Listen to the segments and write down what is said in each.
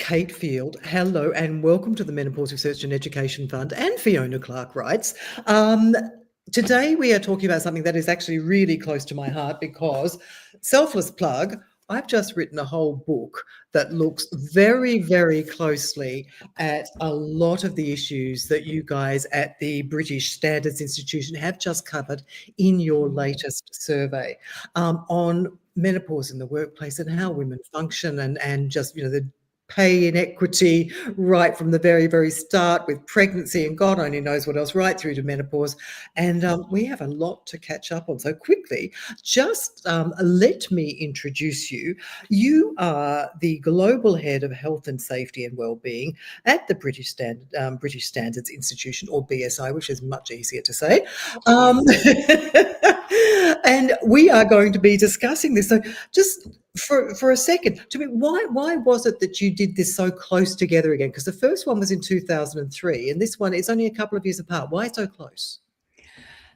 Kate Field. Hello and welcome to the Menopause Research and Education Fund and Fiona Clark Writes. Today we are talking about something that is actually really close to my heart because, selfless plug, I've just written a whole book that looks very, very closely at a lot of the issues that you guys at the British Standards Institution have just covered in your latest survey on menopause in the workplace and how women function and just, the pay inequity right from the very, very start with pregnancy and God only knows what else, right through to menopause. And we have a lot to catch up on. So quickly, just let me introduce you. You are the Global Head of Health and Safety and Wellbeing at the British Standards Institution, or BSI, which is much easier to say. And we are going to be discussing this. So just for a second, to me, why was it that you did this so close together again? Because the first one was in 2003, and this one is only a couple of years apart. Why so close?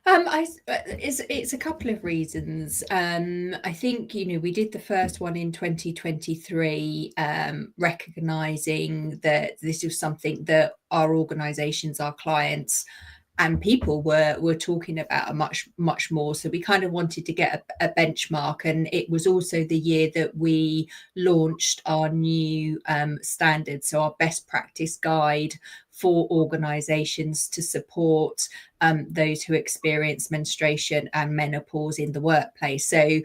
It's a couple of reasons. I think, we did the first one in 2023, recognizing that this was something that our organizations, our clients, and people were talking about a much more. So we kind of wanted to get a benchmark, and it was also the year that we launched our new standards, so our best practice guide for organizations to support those who experience menstruation and menopause in the workplace. So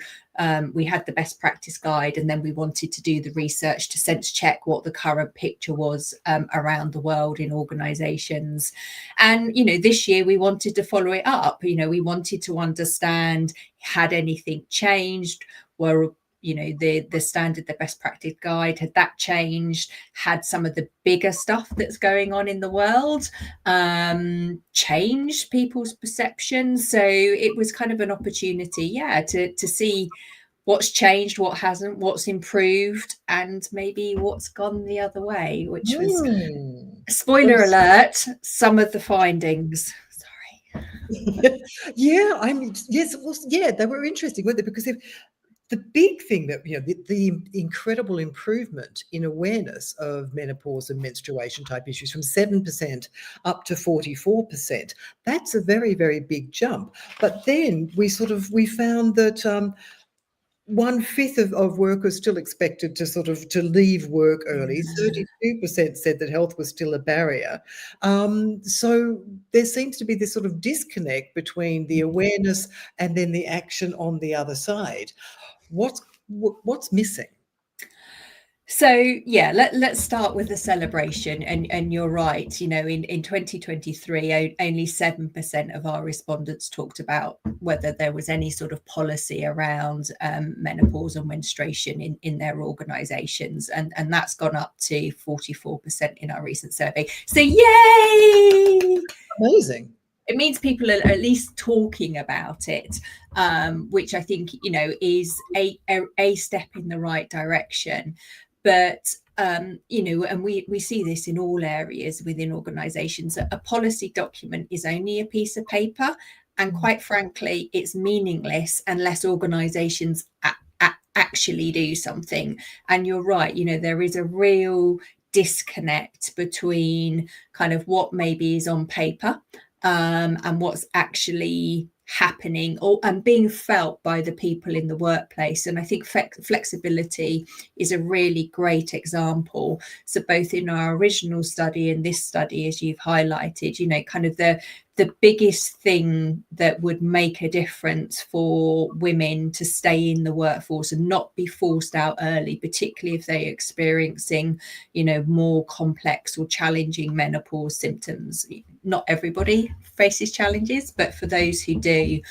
we had the best practice guide, and then we wanted to do the research to sense check what the current picture was around the world in organizations. And, this year we wanted to follow it up. We wanted to understand, had anything changed? Were the standard, the best practice guide, had that changed? Had some of the bigger stuff that's going on in the world changed people's perceptions? So it was kind of an opportunity, to see what's changed, what hasn't, what's improved, and maybe what's gone the other way, which was, spoiler alert, some of the findings. Yeah, yes, it was. Yeah, they were interesting, weren't they? Because the big thing that, the incredible improvement in awareness of menopause and menstruation type issues from 7% up to 44%, that's a very, very big jump. But then we found that 1/5 of workers still expected to leave work early. 32% said that health was still a barrier. So there seems to be this sort of disconnect between the awareness and then the action on the other side. What's missing? So let's start with the celebration, and you're right. In 2023, only 7% of our respondents talked about whether there was any sort of policy around menopause and menstruation in their organizations, and that's gone up to 44% in our recent survey. So yay! Amazing. It means people are at least talking about it, which I think is a step in the right direction. But and we see this in all areas within organizations. A policy document is only a piece of paper, and quite frankly, it's meaningless unless organizations actually do something. And you're right, there is a real disconnect between kind of what maybe is on paper and what's actually happening and being felt by the people in the workplace. And I think flexibility is a really great example. So both in our original study and this study, as you've highlighted, kind of the biggest thing that would make a difference for women to stay in the workforce and not be forced out early, particularly if they're experiencing, more complex or challenging menopause symptoms. Not everybody faces challenges, but for those who do,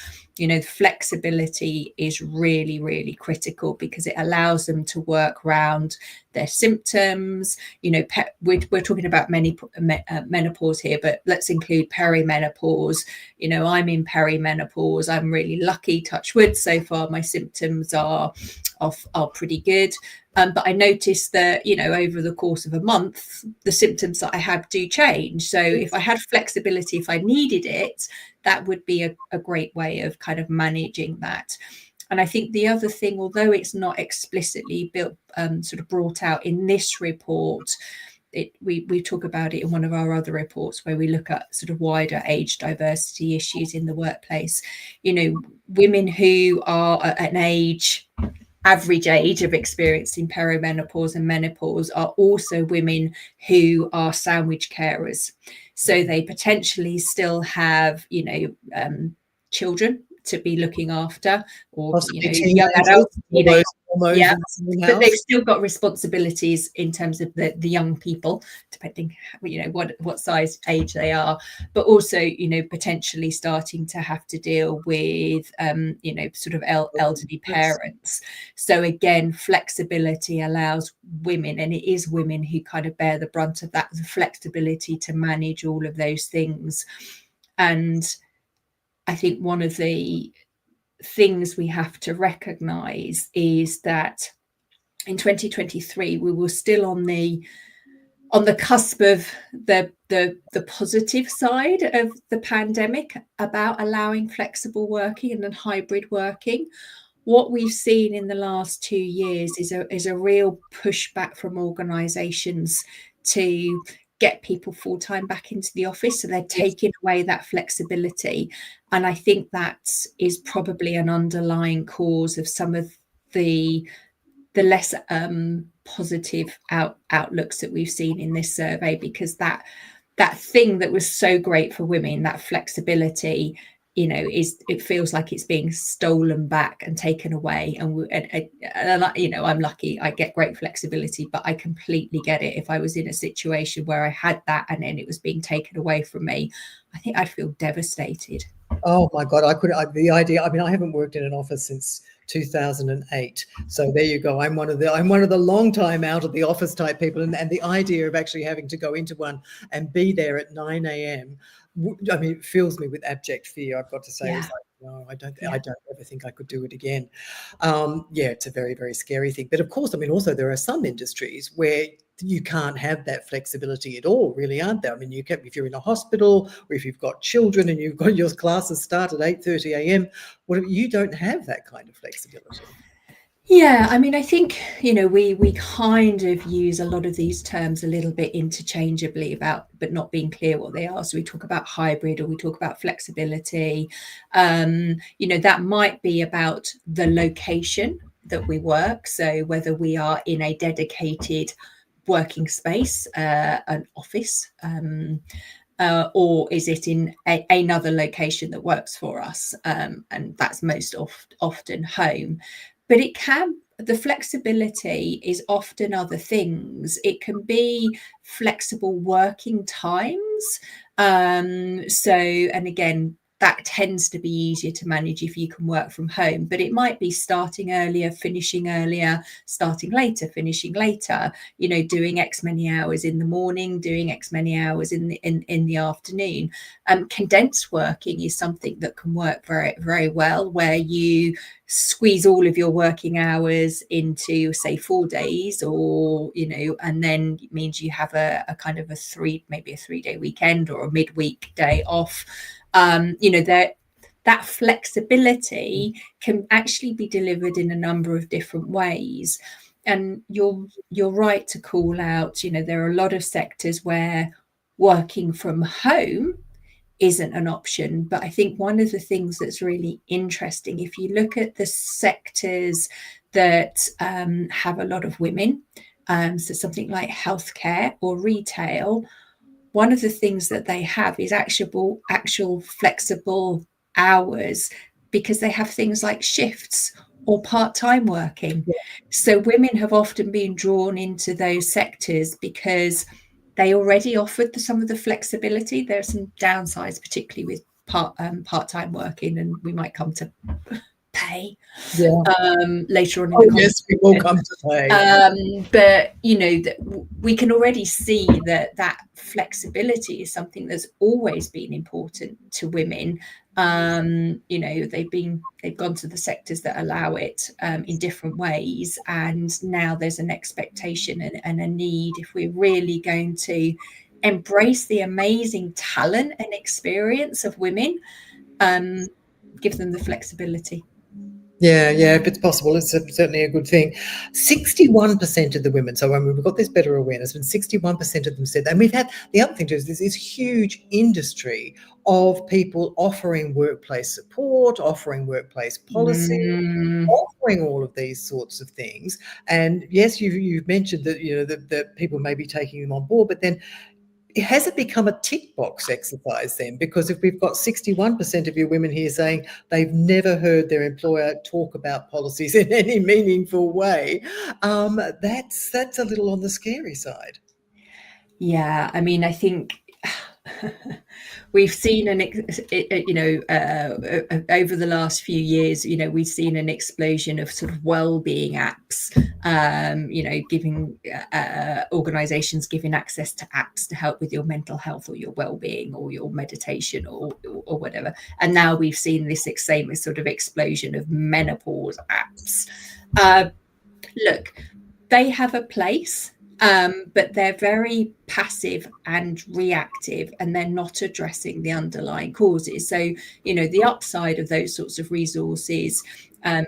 flexibility is really, really critical because it allows them to work around their symptoms. We're talking about menopause here, but let's include perimenopause. I'm in perimenopause. I'm really lucky, touch wood, so far my symptoms are pretty good. But I noticed that, over the course of a month, the symptoms that I have do change. So if I had flexibility, if I needed it, that would be a great way of kind of managing that. And I think the other thing, although it's not explicitly built, sort of brought out in this report, we talk about it in one of our other reports where we look at sort of wider age diversity issues in the workplace. You know, women who are at an average age of experiencing perimenopause and menopause are also women who are sandwich carers. So they potentially still have, children to be looking after, or Possibly young teenagers, adults, all those hormones yeah, in the same but they've house. still got responsibilities in terms of the young people, depending what size age they are, but also potentially starting to have to deal with sort of elderly Yes. parents. So again, flexibility allows women, and it is women who kind of bear the brunt of that, the flexibility to manage all of those things. And I think one of the things we have to recognize is that in 2023 we were still on the cusp of the positive side of the pandemic about allowing flexible working and then hybrid working. What we've seen in the last 2 years is a real pushback from organizations to get people full-time back into the office, so they're Yes. taking away that flexibility. And I think that is probably an underlying cause of some of the less positive outlooks that we've seen in this survey, because that thing that was so great for women, that flexibility, it feels like it's being stolen back and taken away. And I'm lucky I get great flexibility, but I completely get it. If I was in a situation where I had that and then it was being taken away from me, I think I'd feel devastated. Oh my God, the idea, I mean, I haven't worked in an office since 2008. So there you go. I'm one of the long time out of the office type people. And the idea of actually having to go into one and be there at 9 a.m. I mean, it fills me with abject fear, I've got to say. It was Yeah. like, no, I don't Yeah. ever think I could do it again. Yeah, it's a very, very scary thing. But of course, I mean, also there are some industries where you can't have that flexibility at all, really, aren't there? I mean, if you're in a hospital, or if you've got children and you've got your classes start at 8:30 a.m., you don't have that kind of flexibility. Yeah, I mean, I think, we kind of use a lot of these terms a little bit interchangeably but not being clear what they are. So we talk about hybrid, or we talk about flexibility. That might be about the location that we work. So whether we are in a dedicated working space, an office, or is it in another location that works for us? And that's most often home. But the flexibility is often other things. It can be flexible working times. And again, that tends to be easier to manage if you can work from home, but it might be starting earlier, finishing earlier, starting later, finishing later, doing X many hours in the morning, doing X many hours in the afternoon. Condensed working is something that can work very, very well, where you squeeze all of your working hours into, say, 4 days, or and then it means you have a kind of maybe a 3-day weekend or a midweek day off. That flexibility can actually be delivered in a number of different ways. And you're right to call out, there are a lot of sectors where working from home isn't an option. But I think one of the things that's really interesting, if you look at the sectors that have a lot of women, so something like healthcare or retail, one of the things that they have is actual flexible hours, because they have things like shifts or part-time working. Yeah. So women have often been drawn into those sectors because they already offered some of the flexibility. There are some downsides, particularly with part-time working, and we might come to pay Yeah. later on in the Oh, yes, we will conversation. come to pay. But we can already see that flexibility is something that's always been important to women. They've gone to the sectors that allow it in different ways, and now there's an expectation and a need, if we're really going to embrace the amazing talent and experience of women, give them the flexibility. Yeah, yeah, if it's possible, it's certainly a good thing. 61% of the women, so when we've got this better awareness, and 61% of them said, and we've had the other thing too is this huge industry of people offering workplace support, offering workplace policy, Mm, offering all of these sorts of things. And yes, you've mentioned that that people may be taking them on board, but then has it become a tick box exercise then? Because if we've got 61% of your women here saying they've never heard their employer talk about policies in any meaningful way, that's a little on the scary side. yeah, I mean, I think we've seen over the last few years, we've seen an explosion of sort of well-being apps, giving organizations giving access to apps to help with your mental health or your well-being or your meditation or whatever. And now we've seen this same sort of explosion of menopause apps. Look, they have a place, but they're very passive and reactive, and they're not addressing the underlying causes. So, the upside of those sorts of resources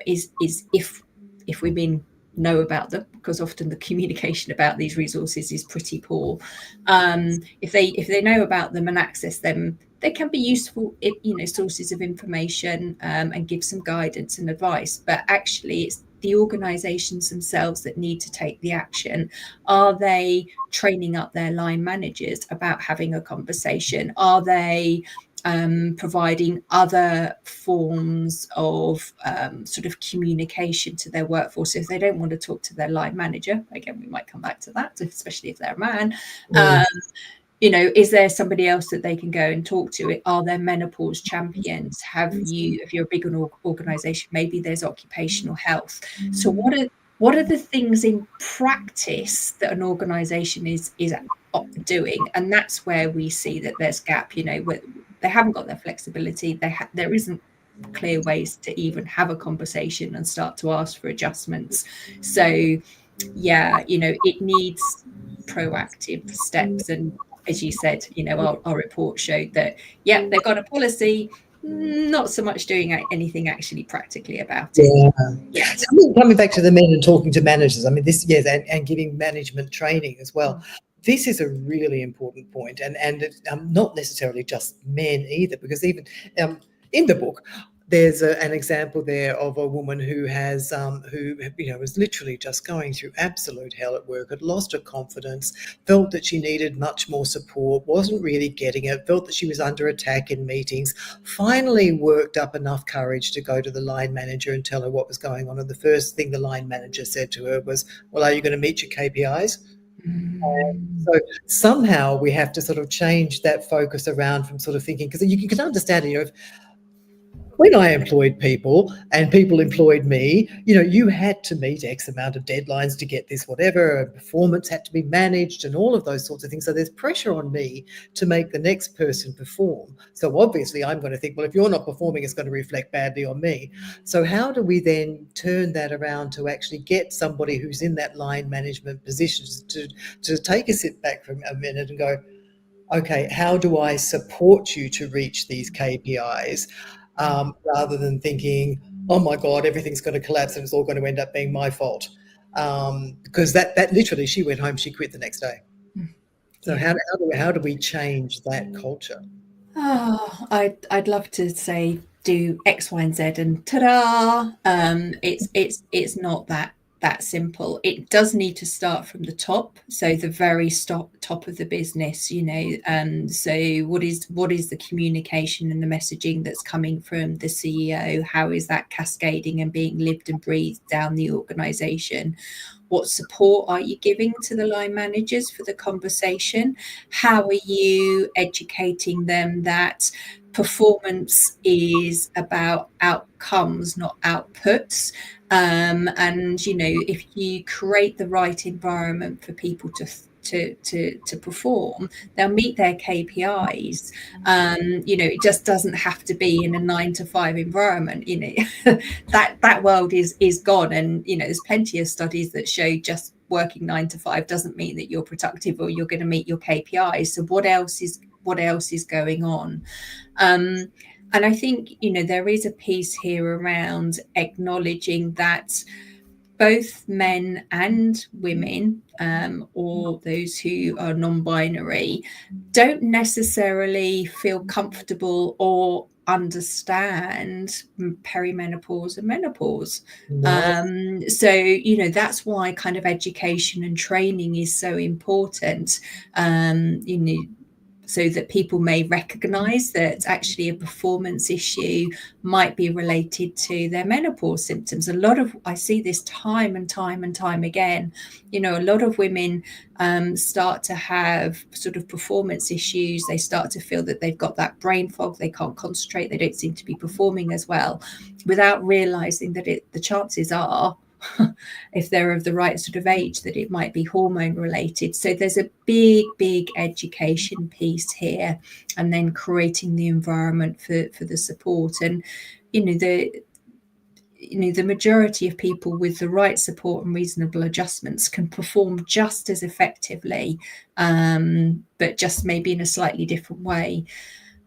is if women know about them, because often the communication about these resources is pretty poor. If they know about them and access them, they can be useful, sources of information, and give some guidance and advice. But actually, it's the organizations themselves that need to take the action. Are they training up their line managers about having a conversation? Are they providing other forms of sort of communication to their workforce? If they don't want to talk to their line manager, again, we might come back to that, especially if they're a man. Mm. Is there somebody else that they can go and talk to? Are there menopause champions? If you're a big organization, maybe there's occupational health. So what are the things in practice that an organization is doing? And that's where we see that there's gap, where they haven't got their flexibility. There isn't clear ways to even have a conversation and start to ask for adjustments. So yeah, it needs proactive steps. And as you said, our report showed that, yeah, they've got a policy, not so much doing anything actually practically about it Yeah. yet. Coming back to the men and talking to managers, I mean, this, yes, and giving management training as well. This is a really important point, and not necessarily just men either, because even in the book, there's an example there of a woman who has who was literally just going through absolute hell at work, had lost her confidence, felt that she needed much more support, wasn't really getting it, felt that she was under attack in meetings, finally worked up enough courage to go to the line manager and tell her what was going on. And the first thing the line manager said to her was, well, are you going to meet your KPIs? So somehow we have to sort of change that focus around from sort of thinking, because you can understand it, if when I employed people and people employed me, you had to meet X amount of deadlines to get this, whatever, and performance had to be managed and all of those sorts of things. So there's pressure on me to make the next person perform. So obviously I'm going to think, well, if you're not performing, it's going to reflect badly on me. So how do we then turn that around to actually get somebody who's in that line management position to take a sit back for a minute and go, okay, how do I support you to reach these KPIs, rather than thinking, oh my God, everything's going to collapse and it's all going to end up being my fault. Because that literally, she went home, she quit the next day. So Yeah. how do we change that culture? Oh, I'd love to say do X, Y, and Z and ta-da. It's not that simple. It does need to start from the top, so the very top of the business. So what is the communication and the messaging that's coming from the CEO? How is that cascading and being lived and breathed down the organization? What support are you giving to the line managers for the conversation? How are you educating them that performance is about outcomes, not outputs? And if you create the right environment for people to perform, they'll meet their KPIs. It just doesn't have to be in a 9 to 5 environment. That world is gone, and there's plenty of studies that show just working 9 to 5 doesn't mean that you're productive or you're going to meet your KPIs. So what else is going on? And I think, there is a piece here around acknowledging that both men and women, or those who are non-binary, don't necessarily feel comfortable or understand perimenopause and menopause. No. So, that's why kind of education and training is so important. So that people may recognize that actually a performance issue might be related to their menopause symptoms. I see this time and time and time again. A lot of women start to have sort of performance issues. They start to feel that they've got that brain fog. They can't concentrate. They don't seem to be performing as well, without realizing that the chances are, if they're of the right sort of age, that it might be hormone related. So there's a big education piece here, and then creating the environment for the support. And the majority of people with the right support and reasonable adjustments can perform just as effectively, but just maybe in a slightly different way.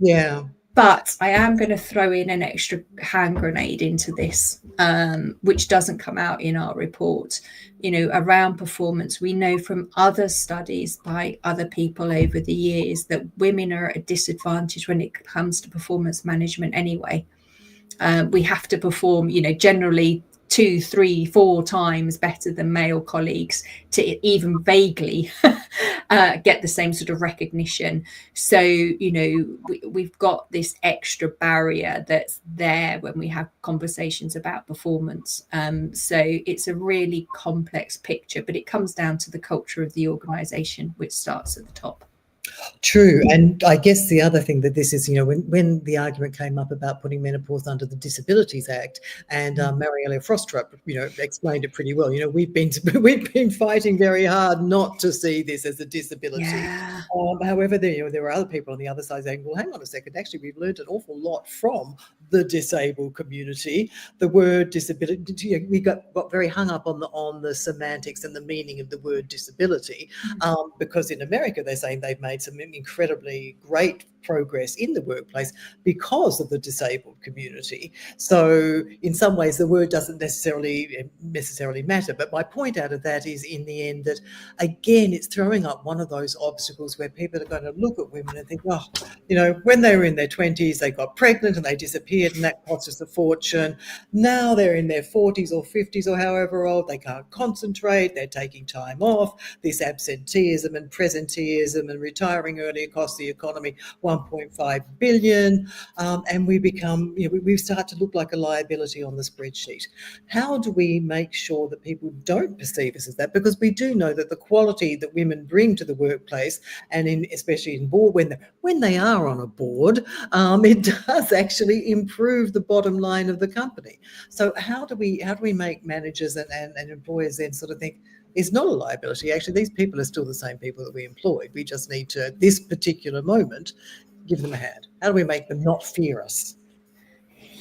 Yeah. But I am going to throw in an extra hand grenade into this, which doesn't come out in our report, around performance. We know from other studies by other people over the years that women are at a disadvantage when it comes to performance management anyway. We have to perform, generally 2, 3, 4 times better than male colleagues to even vaguely get the same sort of recognition. So, we've got this extra barrier that's there when we have conversations about performance. So it's a really complex picture, but it comes down to the culture of the organisation, which starts at the top. True. And I guess the other thing that this is, when the argument came up about putting menopause under the Disabilities Act, and Mariella Frostrup, explained it pretty well. We've been fighting very hard not to see this as a disability. Yeah. However, there are other people on the other side saying, well, hang on a second, actually, we've learned an awful lot from the disabled community. The word disability, we got very hung up on the semantics and the meaning of the word disability, because in America they're saying they've made some incredibly great progress in the workplace because of the disabled community. So in some ways the word doesn't necessarily matter. But my point out of that is, in the end, that again it's throwing up one of those obstacles where people are going to look at women and think, oh, when they were in their 20s they got pregnant and they disappeared and that cost us a fortune. Now they're in their 40s or 50s or however old, they can't concentrate, they're taking time off, this absenteeism and presenteeism and retiring earlier costs the economy 1.5 billion, and we start to look like a liability on the spreadsheet. How do we make sure that people don't perceive us as that? Because we do know that the quality that women bring to the workplace, and especially in board, when they are on a board, it does actually improve the bottom line of the company. So how do we make managers and employers then sort of think, it's not a liability. Actually, these people are still the same people that we employed. We just need to, at this particular moment, give them a hand. How do we make them not fear us?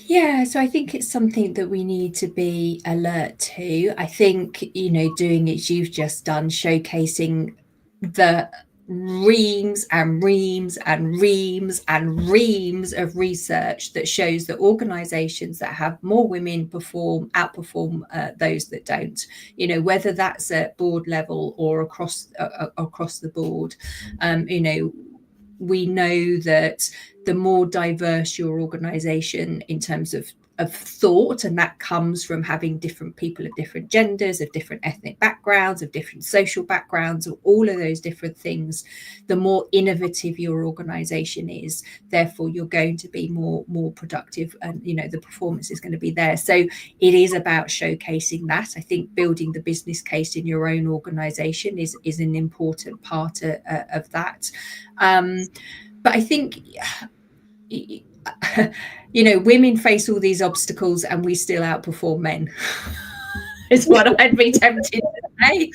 Yeah, so I think it's something that we need to be alert to. I think, doing it you've just done, showcasing the reams and reams and reams and reams of research that shows that organizations that have more women outperform those that don't, whether that's at board level or across the board. We know that the more diverse your organization in terms of thought, and that comes from having different people of different genders, of different ethnic backgrounds, of different social backgrounds, of all of those different things, the more innovative your organization is, therefore you're going to be more productive, and the performance is going to be there. So it is about showcasing that. I think building the business case in your own organization is an important part of that. But I think women face all these obstacles and we still outperform men. Is what I'd be tempted to say.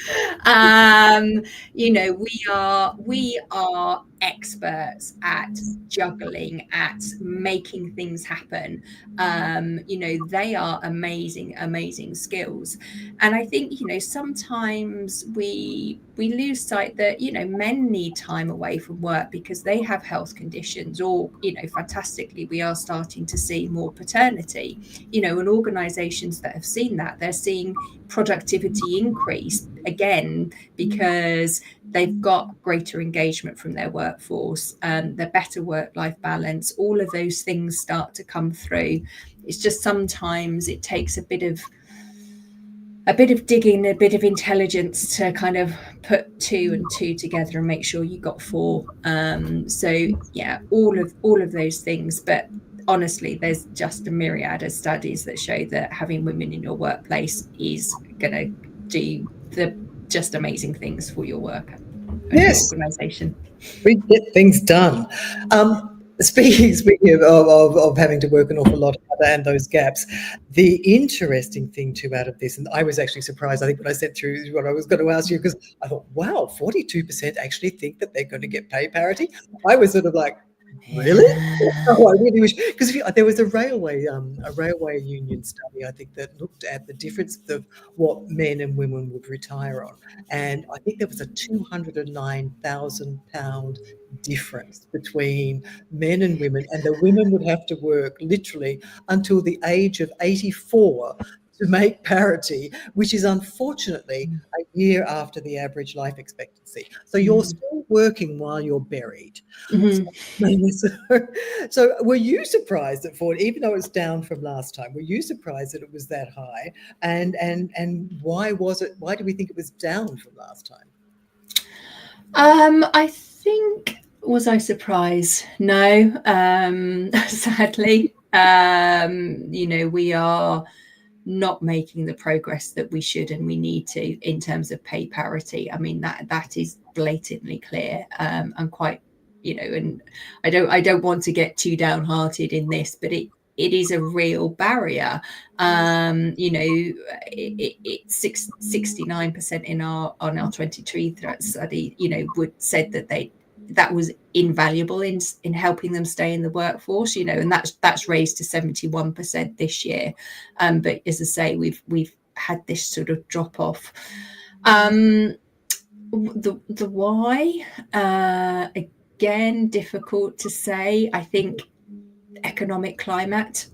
We are experts at juggling, at making things happen. They are amazing skills. And I think, sometimes we lose sight that, men need time away from work because they have health conditions, or, fantastically, we are starting to see more paternity, and organizations that have seen that, they're seeing productivity increase again because they've got greater engagement from their workforce, their better work-life balance, all of those things start to come through. It's just sometimes it takes a bit of digging, a bit of intelligence to kind of put two and two together and make sure you got four. So yeah, all of those things. But honestly, there's just a myriad of studies that show that having women in your workplace is going to do the just amazing things for your work and your Yes, organisation. we get things done. Speaking of having to work an awful lot and those gaps, the interesting thing too out of this, and I was actually surprised, I think when I sent through what I was going to ask you, because I thought, wow, 42% actually think that they're going to get pay parity. I was sort of like, really? Yeah. Oh, I really wish, because there was a railway union study, I think, that looked at the difference of what men and women would retire on, and I think there was a £209,000 difference between men and women, and the women would have to work literally until the age of 84 to make parity, which is unfortunately a year after the average life expectancy. So you're still working while you're buried. Mm-hmm. So were you surprised that Ford, even though it's down from last time, were you surprised that it was that high? And why was it? Why do we think it was down from last time? I think, was I surprised? No, sadly. We are not making the progress that we should and we need to in terms of pay parity. I mean, that is blatantly clear, and quite, and I don't want to get too downhearted in this, but it is a real barrier. It's 69% on our 23 study, said that was invaluable in helping them stay in the workforce, and that's raised to 71% this year. But as I say, we've had this sort of drop off. The why, again, difficult to say. I think economic climate,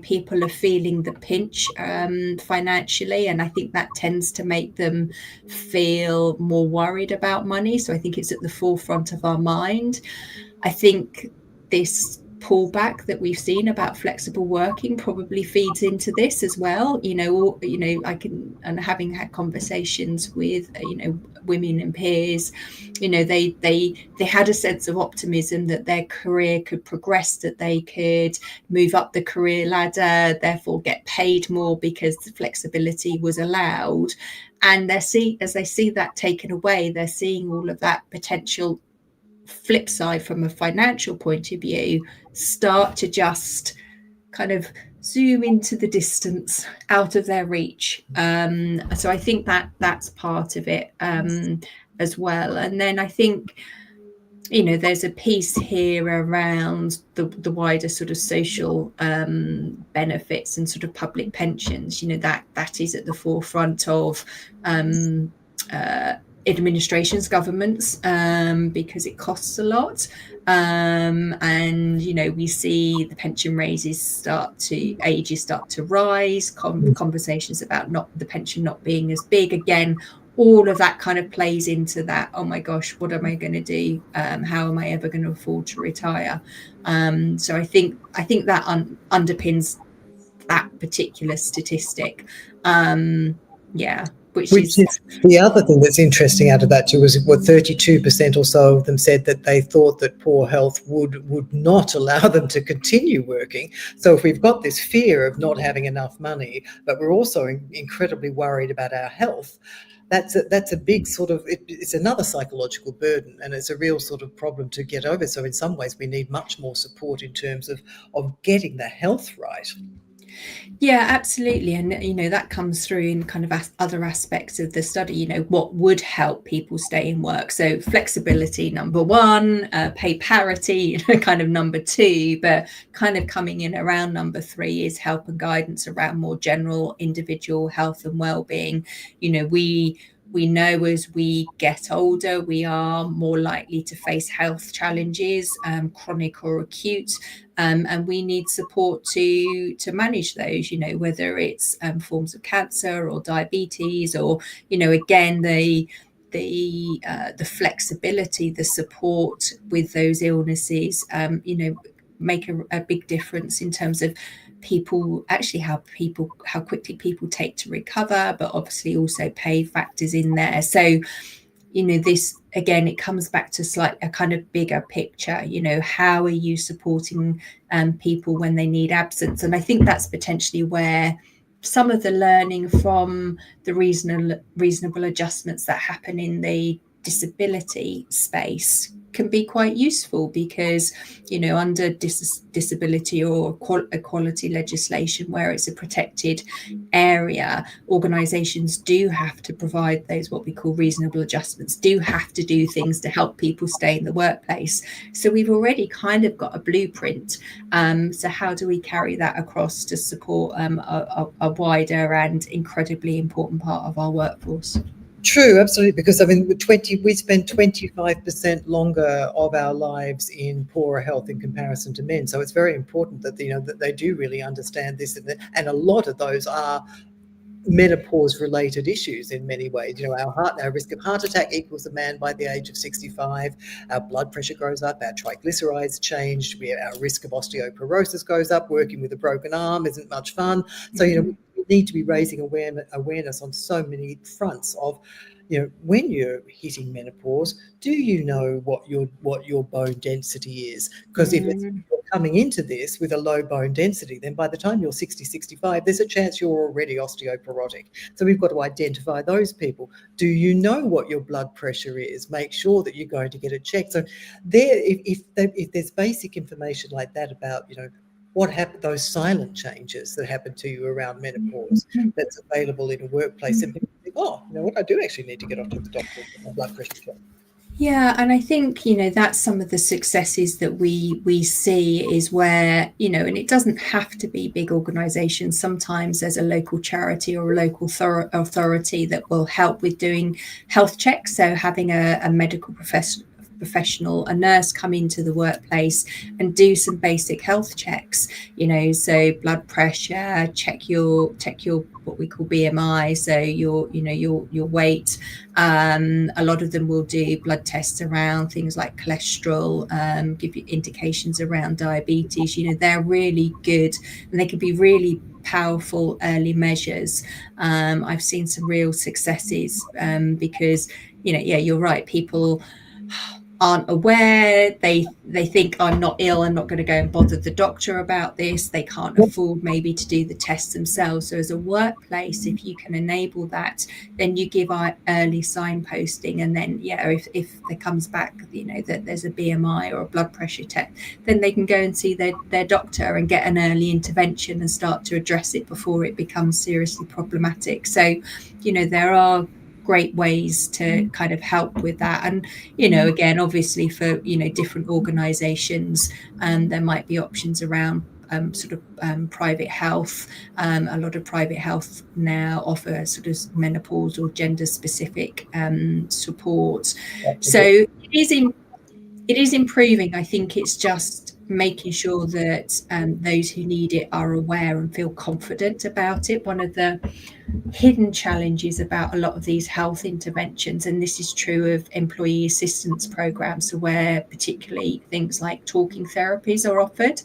people are feeling the pinch financially, and I think that tends to make them feel more worried about money. So I think it's at the forefront of our mind. I think this pullback that we've seen about flexible working probably feeds into this as well. And having had conversations with women and peers, they had a sense of optimism that their career could progress, that they could move up the career ladder, therefore get paid more because the flexibility was allowed. And as they see that taken away, they're seeing all of that potential flip side from a financial point of view start to just kind of zoom into the distance, out of their reach. So I think that's part of it as well. And then I think there's a piece here around the wider sort of social benefits and sort of public pensions. That is at the forefront of administrations, governments, because it costs a lot. And we see the pension ages start to rise, conversations about the pension not being as big again. All of that kind of plays into that. Oh my gosh, what am I going to do? How am I ever going to afford to retire? So I think that underpins that particular statistic. Which is the other thing that's interesting out of that too was what 32% or so of them said that they thought that poor health would not allow them to continue working. So if we've got this fear of not having enough money, but we're also incredibly worried about our health, that's a big sort of, it's another psychological burden, and it's a real sort of problem to get over. So in some ways we need much more support in terms of getting the health right. Yeah, absolutely. And, that comes through in kind of other aspects of the study, what would help people stay in work. So flexibility, number one, pay parity, kind of number two, but kind of coming in around number three is help and guidance around more general individual health and well-being. We know as we get older, we are more likely to face health challenges, chronic or acute, and we need support to manage those. Whether it's forms of cancer or diabetes, or again the flexibility, the support with those illnesses. Make a big difference in terms of people actually how quickly people take to recover, but obviously also pay factors in there. So this again, it comes back to a kind of bigger picture. How are you supporting people when they need absence? And I think that's potentially where some of the learning from the reasonable adjustments that happen in the disability space can be quite useful, because under disability or equality legislation, where it's a protected area, organisations do have to provide those what we call reasonable adjustments, do have to do things to help people stay in the workplace. So we've already kind of got a blueprint. So how do we carry that across to support a wider and incredibly important part of our workforce? True, absolutely. Because I mean, we spend 25% longer of our lives in poorer health in comparison to men. So it's very important that that they do really understand this, and a lot of those are menopause related issues in many ways. Our risk of heart attack equals a man by the age of 65. Our blood pressure goes up, our triglycerides change, our risk of osteoporosis goes up. Working with a broken arm isn't much fun. So we need to be raising awareness on so many fronts of when you're hitting menopause, do you know what your bone density is? Because if it's coming into this with a low bone density, then by the time you're 60, 65, there's a chance you're already osteoporotic. So we've got to identify those people. Do you know what your blood pressure is? Make sure that you're going to get it checked. So if there's basic information like that about, what happened, those silent changes that happen to you around menopause, that's available in a workplace, and people think, oh, you know what, I do actually need to get off to the doctor and get my blood pressure checked. Yeah, and I think that's some of the successes that we see is where and it doesn't have to be big organisations. Sometimes there's a local charity or a local authority that will help with doing health checks. So having a medical professional, a nurse, come into the workplace and do some basic health checks. So blood pressure, check your what we call BMI, so your weight. A lot of them will do blood tests around things like cholesterol, give you indications around diabetes. They're really good, and they can be really powerful early measures. I've seen some real successes, because you're right, people aren't aware. They think, I'm not ill, I'm not going to go and bother the doctor about this. They can't afford maybe to do the tests themselves. So as a workplace, if you can enable that, then you give early signposting, and then if there comes back that there's a BMI or a blood pressure test, then they can go and see their doctor and get an early intervention and start to address it before it becomes seriously problematic. So there are great ways to kind of help with that. And again, obviously for different organizations, there might be options around private health. A lot of private health now offer sort of menopause or gender specific support. So it is improving. I think it's just making sure that those who need it are aware and feel confident about it. One of the hidden challenges about a lot of these health interventions, and this is true of employee assistance programs, so where particularly things like talking therapies are offered,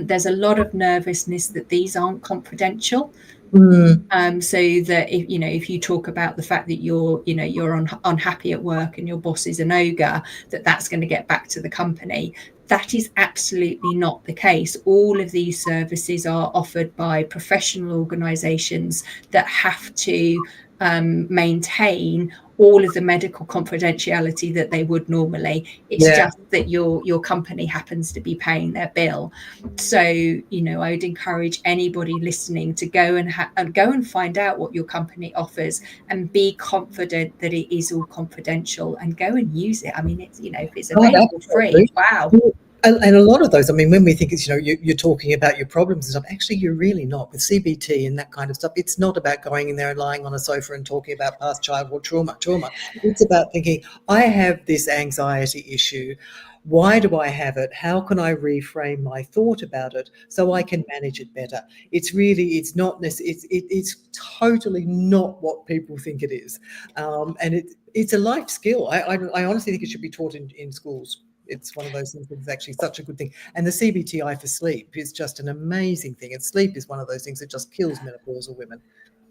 there's a lot of nervousness that these aren't confidential. So that if you talk about the fact that you're unhappy at work and your boss is an ogre, that's going to get back to the company. That is absolutely not the case. All of these services are offered by professional organisations that have to maintain all of the medical confidentiality that they would normally. It's just that your company happens to be paying their bill. So, you know, I would encourage anybody listening to go and find out what your company offers and be confident that it is all confidential, and go and use it. I mean, it's, you know, if it's available free, wow. And a lot of those, I mean, when we think it's, you know, you're talking about your problems and stuff, actually you're really not. With CBT and that kind of stuff, it's not about going in there and lying on a sofa and talking about past childhood trauma. It's about thinking, I have this anxiety issue. Why do I have it? How can I reframe my thought about it so I can manage it better? It's really, it's not necessarily, it's totally not what people think it is. And it's a life skill. I honestly think it should be taught in schools. It's one of those things that's actually such a good thing. And the CBTI for sleep is just an amazing thing. And sleep is one of those things that just kills menopausal women.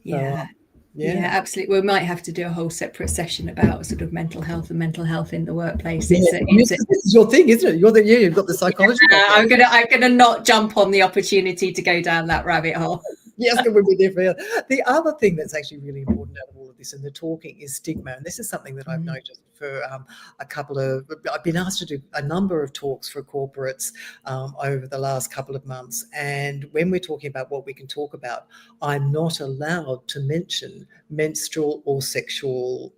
Yeah. Yeah, absolutely. We might have to do a whole separate session about sort of mental health and mental health in the workplace. This is your thing, isn't it? You've got the psychology. I'm gonna not jump on the opportunity to go down that rabbit hole. Yes, it would be there for you. The other thing that's actually really important out of all of this and the talking is stigma. And this is something that I've noticed for I've been asked to do a number of talks for corporates over the last couple of months. And when we're talking about what we can talk about, I'm not allowed to mention menstrual or sexual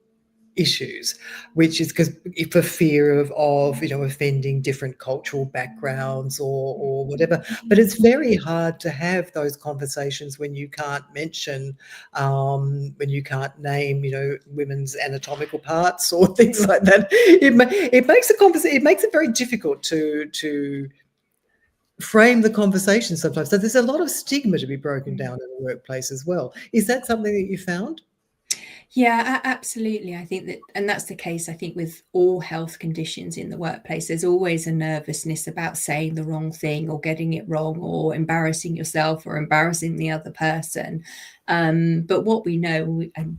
issues, which is because for fear of you know, offending different cultural backgrounds or whatever. But it's very hard to have those conversations when you can't mention when you can't name, you know, women's anatomical parts or things like that. It makes a conversation, it makes it very difficult to frame the conversation sometimes. So there's a lot of stigma to be broken down in the workplace as well. Is that something that you found? Yeah, absolutely. I think that, and that's the case, I think, with all health conditions in the workplace. There's always a nervousness about saying the wrong thing or getting it wrong or embarrassing yourself or embarrassing the other person. But what we know, and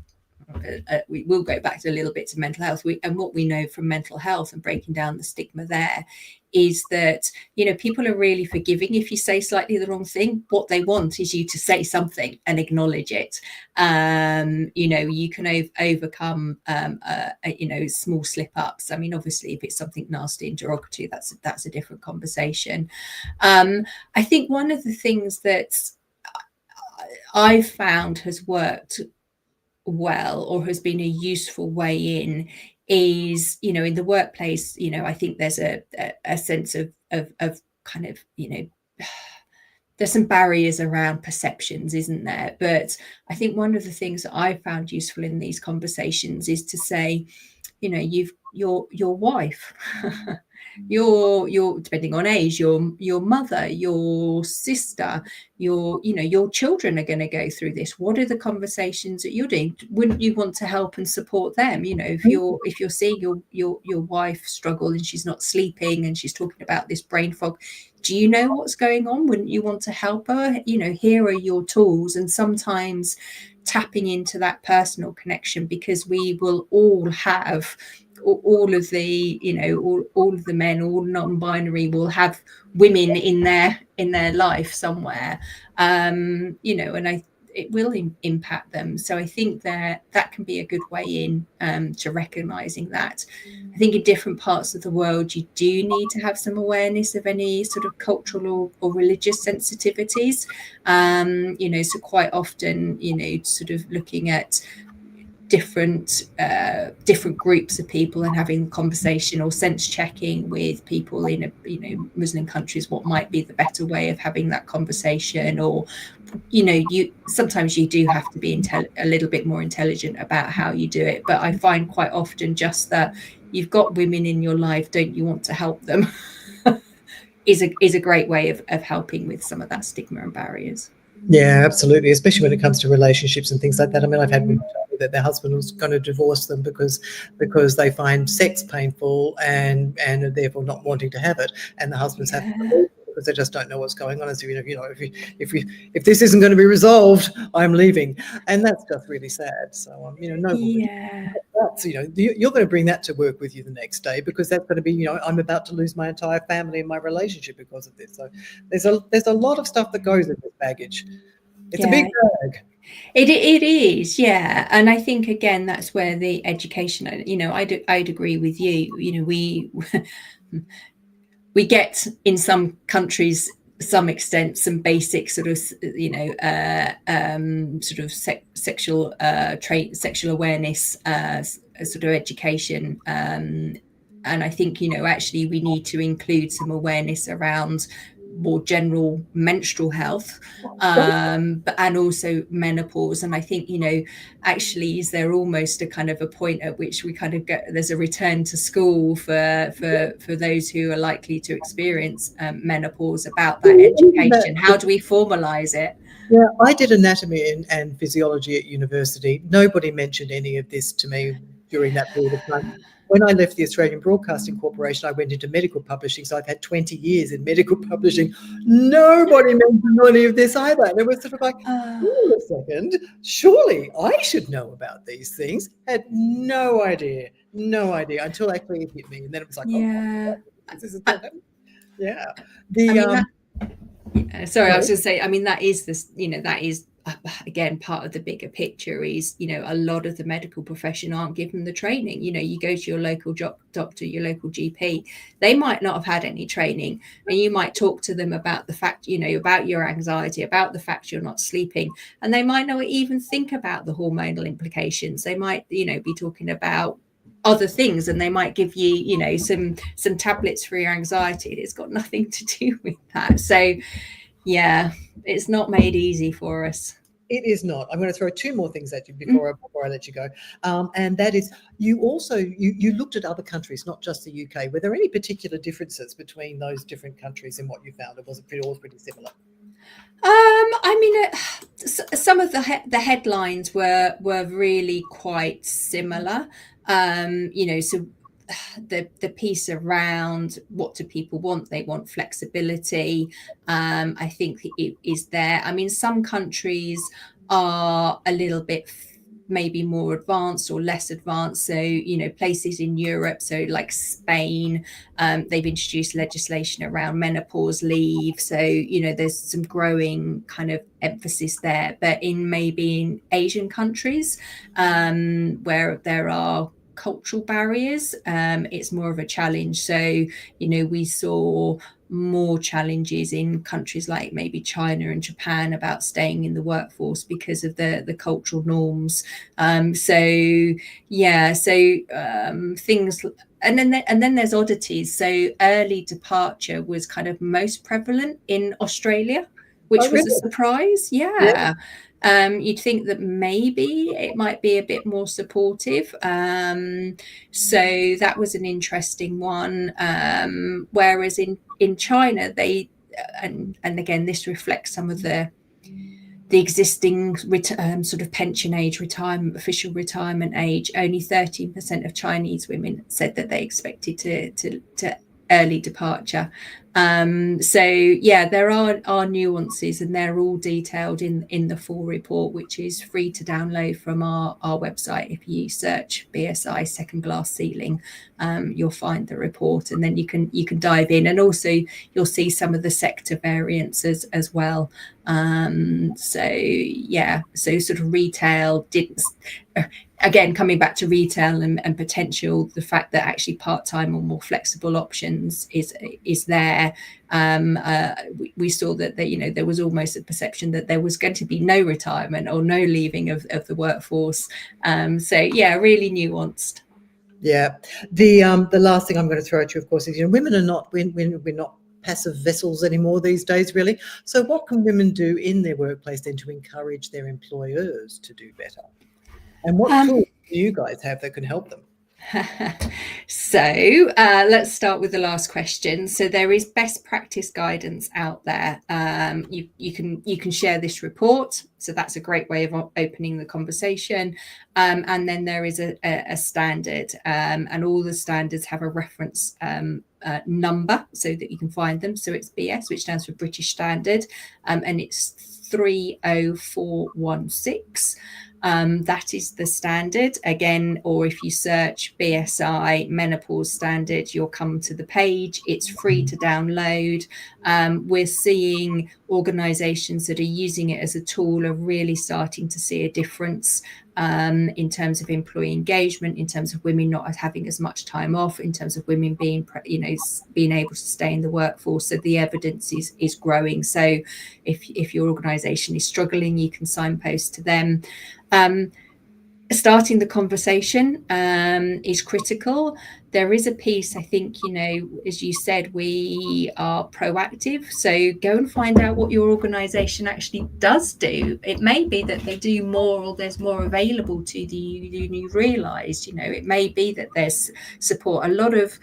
we will go back to a little bit to mental health, and what we know from mental health and breaking down the stigma there is that, you know, people are really forgiving if you say slightly the wrong thing. What they want is you to say something and acknowledge it. You know, you can overcome you know, small slip ups. I mean, obviously if it's something nasty and derogatory, that's a different conversation. I think one of the things that I've found has worked well or has been a useful way in is, you know, in the workplace, you know, I think there's a sense of kind of, you know, there's some barriers around perceptions, isn't there? But I think one of the things that I found useful in these conversations is to say, you know, your wife, your depending on age, your mother, your sister, your children are going to go through this. What are the conversations that you're doing? Wouldn't you want to help and support them? You know, if you're seeing your wife struggle and she's not sleeping and she's talking about this brain fog, do you know what's going on? Wouldn't you want to help her? You know, here are your tools. And sometimes tapping into that personal connection, because we will all have all of the, you know, all of the men, all non-binary will have women in their life somewhere, you know, and it will impact them. So I think that can be a good way in to recognizing that. I think in different parts of the world, you do need to have some awareness of any sort of cultural or religious sensitivities. You know, so quite often, you know, sort of looking at different groups of people and having conversation or sense checking with people in Muslim countries, what might be the better way of having that conversation. Or, you know, sometimes you do have to be a little bit more intelligent about how you do it. But I find quite often just that you've got women in your life, don't you want to help them? is a great way of helping with some of that stigma and barriers. Yeah, absolutely. Especially when it comes to relationships and things like that. I mean, I've had women tell me that their husband was going to divorce them because they find sex painful and are therefore not wanting to have it, and the husband's happy to leave because they just don't know what's going on. And so, you know, if this isn't going to be resolved, I'm leaving, and that's just really sad. So, you know, no woman. Yeah. That's, you know, you're going to bring that to work with you the next day, because that's going to be, you know, I'm about to lose my entire family and my relationship because of this. So there's a lot of stuff that goes in this baggage. It's a big bag. It is, yeah. And I think again that's where the education, you know, I'd agree with you. You know, we get in some countries some extent some basic sort of, you know, sort of sexual sexual awareness sort of education, and I think, you know, actually we need to include some awareness around more general menstrual health, but and also menopause. And I think, you know, actually is there almost a kind of a point at which we kind of get, there's a return to school for those who are likely to experience menopause, about that education. How do we formalize it? Yeah, I did anatomy and physiology at university. Nobody mentioned any of this to me during that period of time. When I left the Australian Broadcasting Corporation, I went into medical publishing. So I've had 20 years in medical publishing. Nobody mentioned any of this either. And it was sort of like, wait a second, surely I should know about these things. Had no idea until actually it hit me. And then it was like, oh, Yeah, this is not happening. Yeah. I The mean that, sorry, I was Sorry. going to say, I mean, that is this, you know, that is again part of the bigger picture is, you know, a lot of the medical profession aren't given the training. You know, you go to your local doctor, your local GP, they might not have had any training, and you might talk to them about the fact, you know, about your anxiety, about the fact you're not sleeping, and they might not even think about the hormonal implications. They might, you know, be talking about other things, and they might give you, you know, some tablets for your anxiety. It's got nothing to do with that. So yeah, it's not made easy for us. It is not. I'm going to throw two more things at you before I let you go, and that is you also you looked at other countries, not just the UK. Were there any particular differences between those different countries in what you found, or was it all pretty similar? I mean, some of the headlines were really quite similar. You know, so the piece around what do people want? They want flexibility. I think it is there. I mean, some countries are a little bit maybe more advanced or less advanced. So, you know, places in Europe, so like Spain, they've introduced legislation around menopause leave. So, you know, there's some growing kind of emphasis there. But in maybe in Asian countries, where there are cultural barriers, it's more of a challenge. So, you know, we saw more challenges in countries like maybe China and Japan about staying in the workforce because of the cultural norms. So yeah, so things, and then there's oddities. So early departure was kind of most prevalent in Australia, Oh, which was a really? surprise. Yeah. Yeah. You'd think that maybe it might be a bit more supportive. So that was an interesting one. Whereas in China, they, and again, this reflects some of the existing sort of pension age, retirement, official retirement age. Only 13% of Chinese women said that they expected to early departure. So yeah, there are nuances, and they're all detailed in the full report, which is free to download from our website. If you search BSI second glass ceiling, you'll find the report, and then you can dive in, and also you'll see some of the sector variances as well. So yeah, so sort of retail didn't, again, coming back to retail and potential, the fact that actually part-time or more flexible options is there. We saw that you know, there was almost a perception that there was going to be no retirement or no leaving of the workforce. So yeah, really nuanced. Yeah. The last thing I'm going to throw at you, of course, is, you know, women are not we're not passive vessels anymore these days, really. So what can women do in their workplace then to encourage their employers to do better? And what tools do you guys have that can help them? So let's start with the last question. So there is best practice guidance out there. You can share this report. So that's a great way of opening the conversation. And then there is a standard, and all the standards have a reference number so that you can find them. So it's BS, which stands for British Standard, and it's 30416. That is the standard again, or if you search BSI menopause standard, you'll come to the page. It's free to download. We're seeing organisations that are using it as a tool are really starting to see a difference in terms of employee engagement, in terms of women not having as much time off, in terms of women being, being able to stay in the workforce. So the evidence is growing. So if your organisation is struggling, you can signpost to them. Starting the conversation is critical. There is a piece, I think, as you said, we are proactive. So go and find out what your organisation actually does do. It may be that they do more, or there's more available to you than you realised. It may be that there's support. A lot of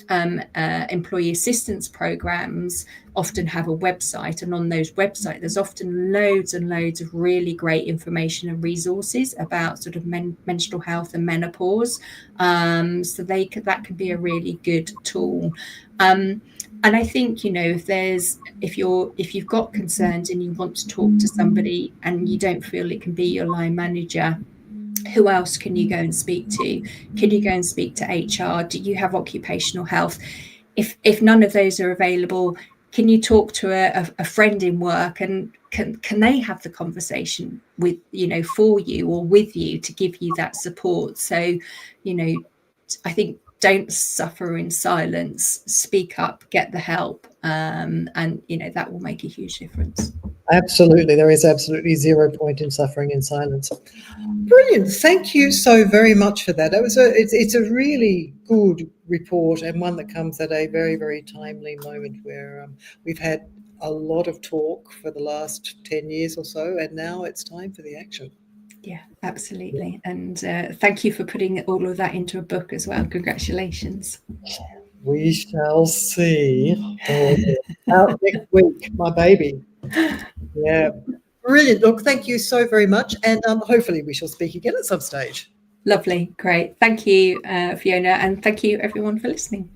employee assistance programs often have a website, and on those websites there's often loads and loads of really great information and resources about sort of menstrual health and menopause, so that can be a really good tool. And I think if you've got concerns and you want to talk to somebody and you don't feel it can be your line manager, who else can you go and speak to? Can you go and speak to HR? Do you have occupational health? If none of those are available, can you talk to a friend in work, and can they have the conversation with for you or with you to give you that support? So I think don't suffer in silence, speak up, get the help, and that will make a huge difference. Absolutely. There is absolutely zero point in suffering in silence. Brilliant. Thank you so very much for that. It's a really good report, and one that comes at a very, very timely moment where we've had a lot of talk for the last 10 years or so, and now it's time for the action. Yeah, absolutely. And thank you for putting all of that into a book as well. Congratulations. We shall see. Out next week, my baby. Yeah. Brilliant. Look, thank you so very much. And hopefully we shall speak again at some stage. Lovely. Great. Thank you, Fiona. And thank you everyone for listening.